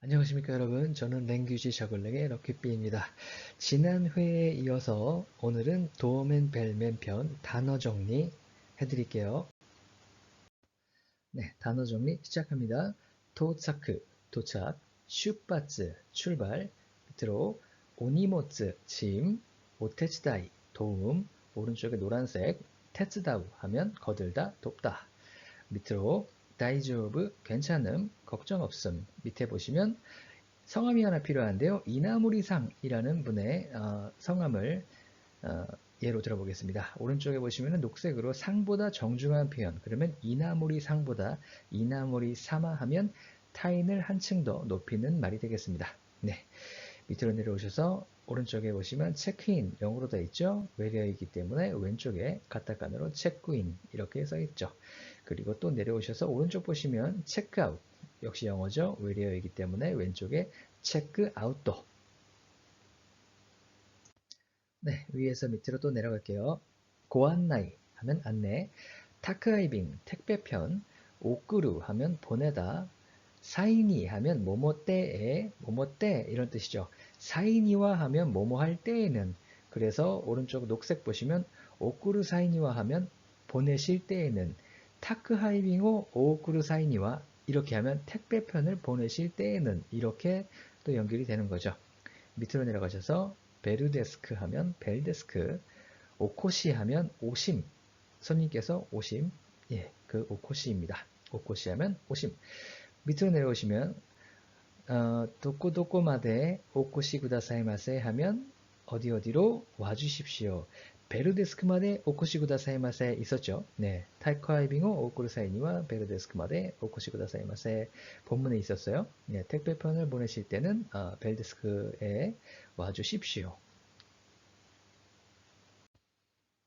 안녕하십니까 여러분. 저는 랭귀지 저글링의 럭키비입니다. 지난 회에 이어서 오늘은 도어맨 벨맨 편 단어 정리 해드릴게요. 네, 단어 정리 시작합니다. 도착크, 도착, 슈파츠, 출발, 밑으로 오니모츠, 짐, 오테츠다이, 도움, 오른쪽에 노란색, 테츠다우 하면 거들다, 돕다. 밑으로 다이조브, 괜찮음, 걱정 없음. 밑에 보시면 성함이 하나 필요한데요. 이나무리상이라는 분의 성함을 예로 들어보겠습니다. 오른쪽에 보시면 녹색으로 상보다 정중한 표현. 그러면 이나무리상보다 이나무리사마 하면 타인을 한층 더 높이는 말이 되겠습니다. 네, 밑으로 내려오셔서 오른쪽에 보시면 체크인 영어로 되어 있죠. 외래어이기 때문에 왼쪽에 가타카나로 체크인 이렇게 써 있죠. 그리고 또 내려오셔서 오른쪽 보시면 체크아웃 역시 영어죠. 외래어이기 때문에 왼쪽에 체크아웃도. 네, 위에서 밑으로 또 내려갈게요. 고안나이 하면 안내, 타크하이빙 택배편, 오꾸루 하면 보내다, 사이니 하면 뭐뭐때에 뭐뭐때 이런 뜻이죠. 사이니와 하면 뭐뭐 할 때에는, 그래서 오른쪽 녹색 보시면 오꾸루 사이니와 하면 보내실 때에는, 타크하이빙 오 오꾸루 사이니와 이렇게 하면 택배편을 보내실 때에는 이렇게 또 연결이 되는 거죠. 밑으로 내려가셔서 베르데스크 하면 벨데스크, 오코시 하면 오심, 손님께서 오심, 예, 그 오코시입니다. 오코시 하면 오심. 밑으로 내려오시면 도코도코마데 오코시 구다사이마세 하면 어디 어디로 와주십시오. 베르데스크마데 오코시 구다사이마세 있었죠. 네, 타이커하이빙 오 오쿠르사이니와 베르데스크마데 오코시 구다사이마세 본문에 있었어요. 네, 택배편을 보내실 때는 벨데스크에 와주십시오.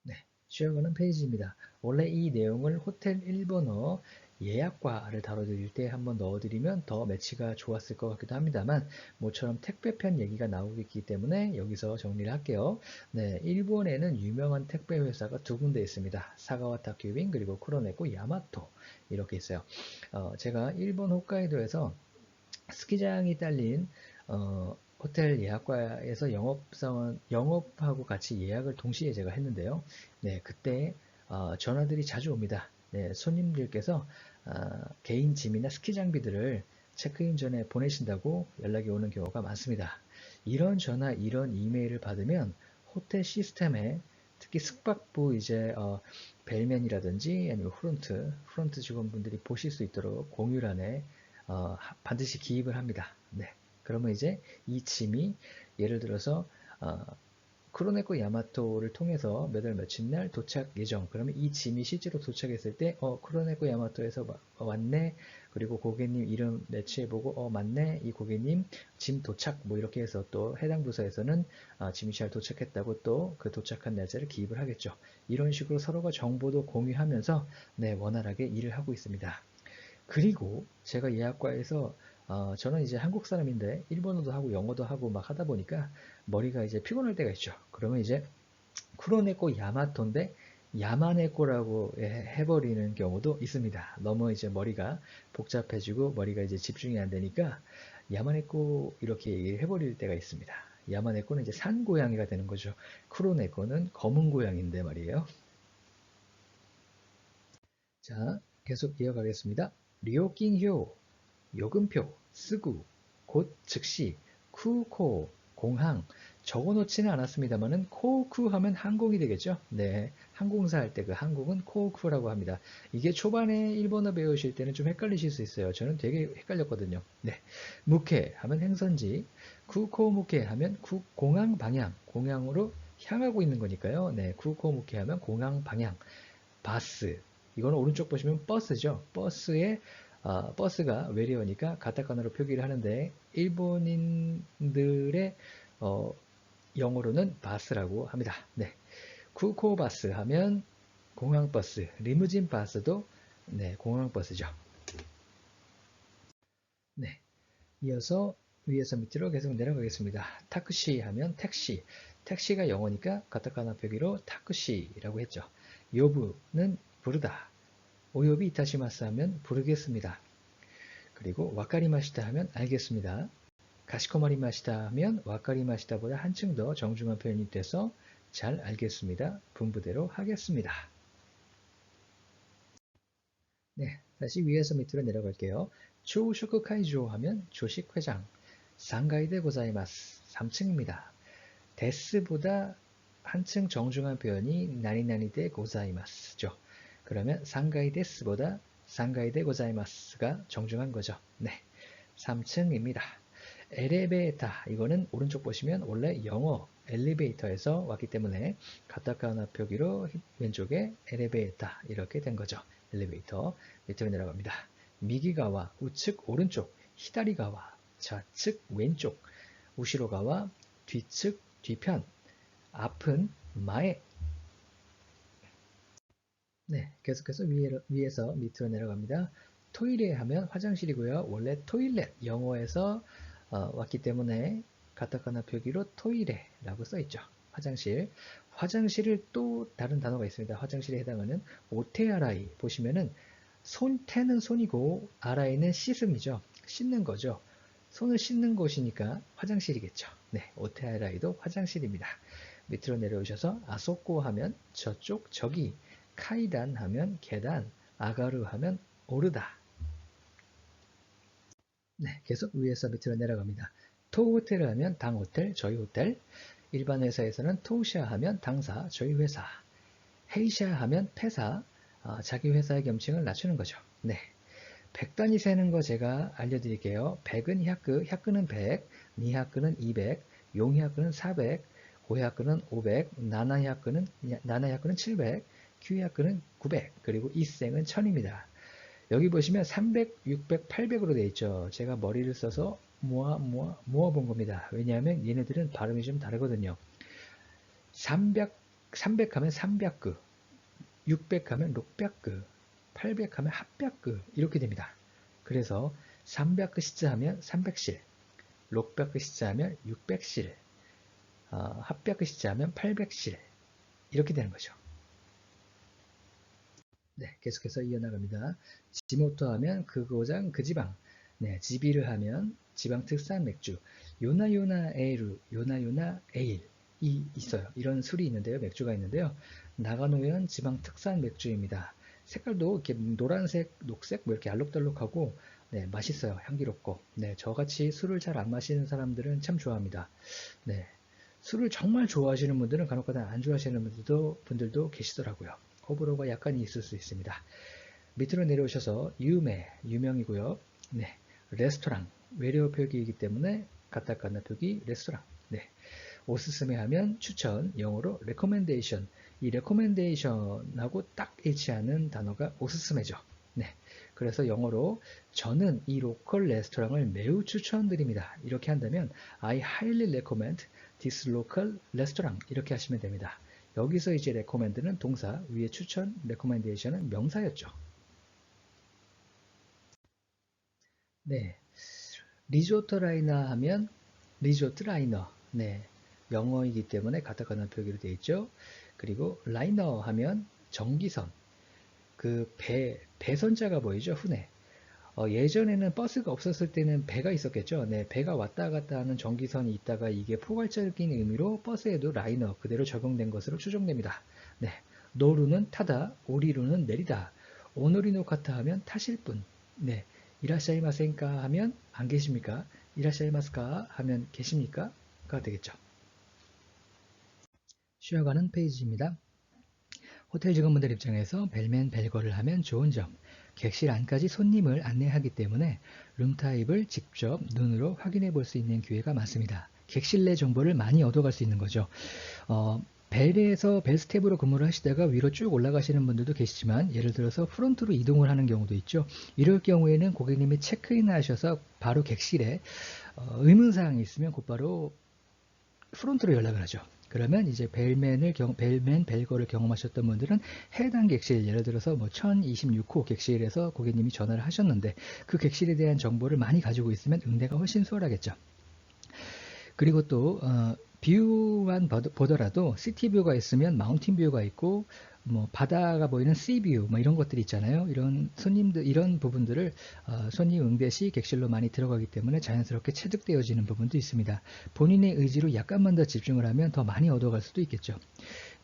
네, 쉬어가는 페이지입니다. 원래 이 내용을 호텔 일본어 예약과를 다뤄드릴 때 한번 넣어드리면 더 매치가 좋았을 것 같기도 합니다만, 모처럼 택배편 얘기가 나오기 때문에 여기서 정리를 할게요. 네, 일본에는 유명한 택배 회사가 두 군데 있습니다. 사가와 타큐빈 그리고 쿠로네코 야마토 이렇게 있어요. 제가 일본 홋카이도에서 스키장이 딸린 호텔 예약과에서 영업하고 같이 예약을 동시에 제가 했는데요. 네, 그때 전화들이 자주 옵니다. 네, 손님들께서 개인 짐이나 스키 장비들을 체크인 전에 보내신다고 연락이 오는 경우가 많습니다. 이런 전화, 이런 이메일을 받으면 호텔 시스템에 특히 숙박부 이제 벨맨이라든지 아니면 프론트 직원분들이 보실 수 있도록 공유란에 반드시 기입을 합니다. 네. 그러면 이제 이 짐이 예를 들어서 크로네코 야마토를 통해서 몇 월 며칠 날 도착 예정. 그러면 이 짐이 실제로 도착했을 때 크로네코 야마토에서 왔네. 그리고 고객님 이름 매치해보고 맞네. 이 고객님 짐 도착 뭐 이렇게 해서 또 해당 부서에서는 짐이 잘 도착했다고 또 그 도착한 날짜를 기입을 하겠죠. 이런 식으로 서로가 정보도 공유하면서 네, 원활하게 일을 하고 있습니다. 그리고 제가 예학과에서 저는 이제 한국 사람인데 일본어도 하고 영어도 하고 막 하다 보니까 머리가 이제 피곤할 때가 있죠. 그러면 이제 쿠로네코 야마토인데 야마네코라고 해버리는 경우도 있습니다. 너무 이제 머리가 복잡해지고 머리가 이제 집중이 안 되니까 야마네코 이렇게 얘기를 해버릴 때가 있습니다. 야마네코는 이제 산 고양이가 되는 거죠. 쿠로네코는 검은 고양이인데 말이에요. 자, 계속 이어가겠습니다. 료킹효, 요금표, 쓰구, 곧 즉시, 쿠코, 공항. 적어놓지는 않았습니다만은 코쿠 하면 항공이 되겠죠. 네, 항공사 할 때 그 항공은 코쿠라고 합니다. 이게 초반에 일본어 배우실 때는 좀 헷갈리실 수 있어요. 저는 되게 헷갈렸거든요. 네, 무케 하면 행선지, 쿠코 무케 하면 공항 방향, 공항으로 향하고 있는 거니까요. 네, 쿠코 무케 하면 공항 방향. 바스. 이거는 오른쪽 보시면 버스죠. 버스가 외래어니까 가타카나로 표기를 하는데 일본인들의 어, 영어로는 바스라고 합니다. 네. 쿠코바스 하면 공항버스, 리무진 바스도 네, 공항버스죠. 네. 이어서 위에서 밑으로 계속 내려가겠습니다. 타크시 하면 택시. 택시가 영어니까 가타카나 표기로 타크시라고 했죠. 요부는 부르다. 오요비 이타시마스 하면 부르겠습니다. 그리고 와카리마시다 하면 알겠습니다. 가시코마리마시다 하면 와카리마시다보다 한층 더 정중한 표현이 돼서 잘 알겠습니다. 분부대로 하겠습니다. 네, 다시 위에서 밑으로 내려갈게요. 초쇼크 카이조 하면 조식 회장. 3階대 고자이마스. 3층입니다. 데스보다 한층 정중한 표현이 나니나니데 고자이마스죠. 그러면 3階 데스보다 3階대 고자이마스가 정중한 거죠. 네, 3층입니다. 엘리베이터, 이거는 오른쪽 보시면 원래 영어 엘리베이터에서 왔기 때문에 가타카나 표기로 왼쪽에 엘리베이터 이렇게 된 거죠. 엘리베이터 밑으로 내려갑니다. 미기가와 우측 오른쪽, 히다리가와 좌측 왼쪽, 우시로가와 뒤측 뒤편, 앞은 마에. 네, 계속해서 위에서 밑으로 내려갑니다. 토이레 하면 화장실이고요. 원래 토일렛 영어에서 왔기 때문에 가타카나 표기로 토이레라고 써있죠. 화장실. 화장실을 또 다른 단어가 있습니다. 화장실에 해당하는 오테아라이 보시면은 손태는 손이고 아라이는 씻음이죠. 씻는 거죠. 손을 씻는 곳이니까 화장실이겠죠. 네, 오테아라이도 화장실입니다. 밑으로 내려오셔서 아소코 하면 저쪽 저기, 카이단 하면 계단, 아가르 하면 오르다. 네, 계속 위에서 밑으로 내려갑니다. 토호텔을 하면 당호텔, 저희 호텔. 일반 회사에서는 토우샤 하면 당사, 저희 회사. 헤이샤 하면 폐사, 자기 회사의 겸칭을 낮추는 거죠. 네, 백단위 세는 거 제가 알려드릴게요. 백은 샤크, 샤크는 100, 니샤크는 200, 용샤크는 400, 고샤크는 500, 나나샤크는 700, 큐샤크는 900, 그리고 이생은 1000입니다. 여기 보시면 300, 600, 800으로 되어 있죠. 제가 머리를 써서 모아본 겁니다. 왜냐하면 얘네들은 발음이 좀 다르거든요. 300 하면 300그, 600 하면 600그, 800 하면 합백그 이렇게 됩니다. 그래서 300그 시자 하면 300실, 600그 시자 하면 600실, 합백그 시자 하면 800실 이렇게 되는 거죠. 네, 계속해서 이어나갑니다. 지모토 하면 그 고장 그 지방. 네, 지비를 하면 지방 특산 맥주. 요나요나 에이루, 요나요나 에일이 있어요. 이런 술이 있는데요. 맥주가 있는데요. 나가노현 지방 특산 맥주입니다. 색깔도 이렇게 노란색, 녹색, 뭐 이렇게 알록달록하고, 네, 맛있어요. 향기롭고. 네, 저같이 술을 잘 안 마시는 사람들은 참 좋아합니다. 네, 술을 정말 좋아하시는 분들은 간혹가다 안 좋아하시는 분들도 계시더라고요. 호불호가 약간 있을 수 있습니다. 밑으로 내려오셔서 유명이고요. 네, 레스토랑, 외래어 표기이기 때문에 가타카나 표기 레스토랑. 네, 오스스메 하면 추천, 영어로 recommendation. 이 recommendation하고 딱 일치하는 단어가 오스스메죠. 네, 그래서 영어로 저는 이 로컬 레스토랑을 매우 추천드립니다. 이렇게 한다면 I highly recommend this local restaurant 이렇게 하시면 됩니다. 여기서 이제 recommend는 동사, 위에 추천, recommendation은 명사였죠. 네, 리조트 라이너 하면 리조트 라이너. 네, 영어이기 때문에 가타카나 표기로 되어 있죠. 그리고 라이너 하면 전기선. 그 배선자가 보이죠? 훈해. 예전에는 버스가 없었을 때는 배가 있었겠죠. 네, 배가 왔다 갔다 하는 전기선이 있다가 이게 포괄적인 의미로 버스에도 라이너 그대로 적용된 것으로 추정됩니다. 네, 노루는 타다, 오리루는 내리다, 오노리노 카타 하면 타실 분. 네, 이라샤이마센까 하면 안 계십니까? 이라샤이마스까 하면 계십니까? 가 되겠죠. 쉬어가는 페이지입니다. 호텔 직원분들 입장에서 벨맨 벨거를 하면 좋은 점, 객실 안까지 손님을 안내하기 때문에 룸타입을 직접 눈으로 확인해 볼 수 있는 기회가 많습니다. 객실 내 정보를 많이 얻어갈 수 있는 거죠. 벨에서 벨스텝으로 근무를 하시다가 위로 쭉 올라가시는 분들도 계시지만 예를 들어서 프론트로 이동을 하는 경우도 있죠. 이럴 경우에는 고객님이 체크인을 하셔서 바로 객실에 의문사항이 있으면 곧바로 프론트로 연락을 하죠. 그러면 이제 벨맨 벨거를 경험하셨던 분들은 해당 객실, 예를 들어서 뭐 1026호 객실에서 고객님이 전화를 하셨는데 그 객실에 대한 정보를 많이 가지고 있으면 응대가 훨씬 수월하겠죠. 그리고 또 뷰만 보더라도 시티 뷰가 있으면 마운틴 뷰가 있고 뭐 바다가 보이는 씨뷰 뭐 이런 것들이 있잖아요. 이런 손님들 이런 부분들을 손님 응대 시 객실로 많이 들어가기 때문에 자연스럽게 체득되어지는 부분도 있습니다. 본인의 의지로 약간만 더 집중을 하면 더 많이 얻어갈 수도 있겠죠.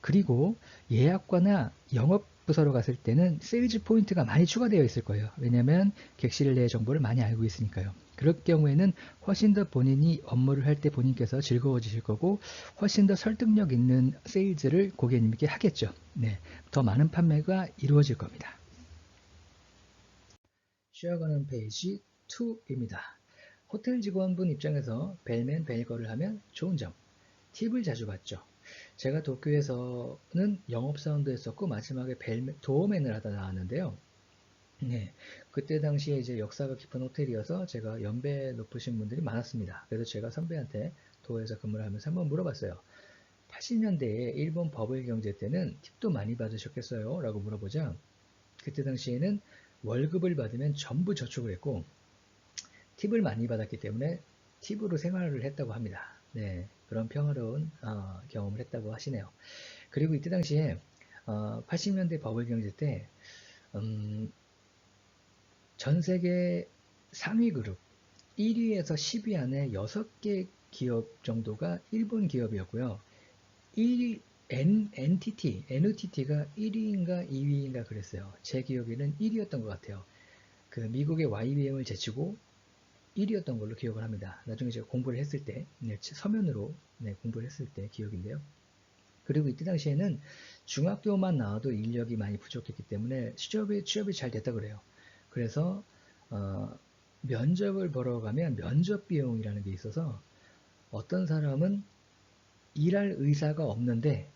그리고 예약과나 영업 부서로 갔을 때는 세일즈 포인트가 많이 추가되어 있을 거예요. 왜냐하면 객실 내 정보를 많이 알고 있으니까요. 그럴 경우에는 훨씬 더 본인이 업무를 할 때 본인께서 즐거워지실 거고 훨씬 더 설득력 있는 세일즈를 고객님께 하겠죠. 네, 더 많은 판매가 이루어질 겁니다. 쉬어가는 페이지 2입니다. 호텔 직원분 입장에서 벨맨 벨거를 하면 좋은 점. 팁을 자주 받죠. 제가 도쿄에서는 영업사원도 했었고 마지막에 도어맨을 하다 나왔는데요. 네, 그때 당시에 이제 역사가 깊은 호텔이어서 제가 연배 높으신 분들이 많았습니다. 그래서 제가 선배한테 도어에서 근무를 하면서 한번 물어봤어요. 80년대에 일본 버블 경제 때는 팁도 많이 받으셨겠어요? 라고 물어보자 그때 당시에는 월급을 받으면 전부 저축을 했고 팁을 많이 받았기 때문에 팁으로 생활을 했다고 합니다. 네, 그런 평화로운 경험을 했다고 하시네요. 그리고 이때 당시에 80년대 버블 경제 때 전 세계 상위 그룹 1위에서 10위 안에 6개 기업 정도가 일본 기업이었고요. 1위 NTT가 1위인가 2위인가 그랬어요. 제 기억에는 1위였던 것 같아요. 그 미국의 YBM을 제치고 1위였던 걸로 기억을 합니다. 나중에 제가 공부를 했을 때, 네, 서면으로 공부를 했을 때 기억인데요. 그리고 이때 당시에는 중학교만 나와도 인력이 많이 부족했기 때문에 취업이 잘 됐다 그래요. 그래서 면접을 보러 가면 면접 비용이라는 게 있어서 어떤 사람은 일할 의사가 없는데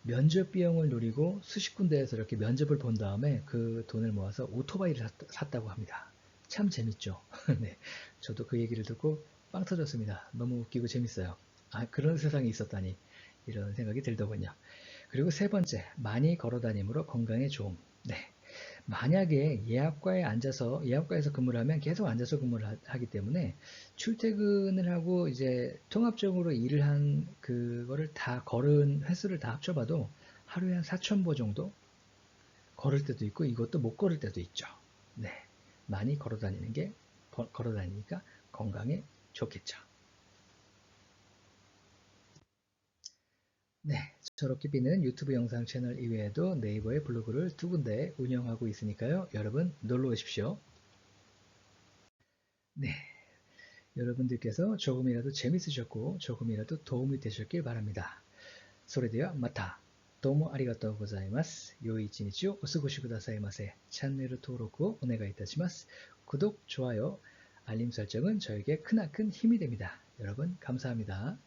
면접 비용을 노리고 수십 군데에서 이렇게 면접을 본 다음에 그 돈을 모아서 오토바이를 샀다고 합니다. 참 재밌죠. 네, 저도 그 얘기를 듣고 빵 터졌습니다. 너무 웃기고 재밌어요. 아, 그런 세상이 있었다니 이런 생각이 들더군요. 그리고 세 번째, 많이 걸어 다님으로 건강에 좋음. 네. 만약에 예약과에서 근무를 하면 계속 앉아서 근무를 하기 때문에 출퇴근을 하고 이제 통합적으로 일을 한 그거를 다 걸은 횟수를 다 합쳐봐도 하루에 한 4,000보 정도 걸을 때도 있고 이것도 못 걸을 때도 있죠. 네. 많이 걸어 다니니까 건강에 좋겠죠. 네, 저렇게비는 유튜브 영상 채널 이외에도 네이버에 블로그를 2군데 운영하고 있으니까요. 여러분 놀러 오십시오. 네, 여러분들께서 조금이라도 재밌으셨고 조금이라도 도움이 되셨길 바랍니다. それではまたどうもありがとうございます。良い一日をお過ごしくださいませ。 チャンネル登録をお願いいたします。 구독, 좋아요, 알림 설정은 저에게 크나큰 힘이 됩니다. 여러분 감사합니다.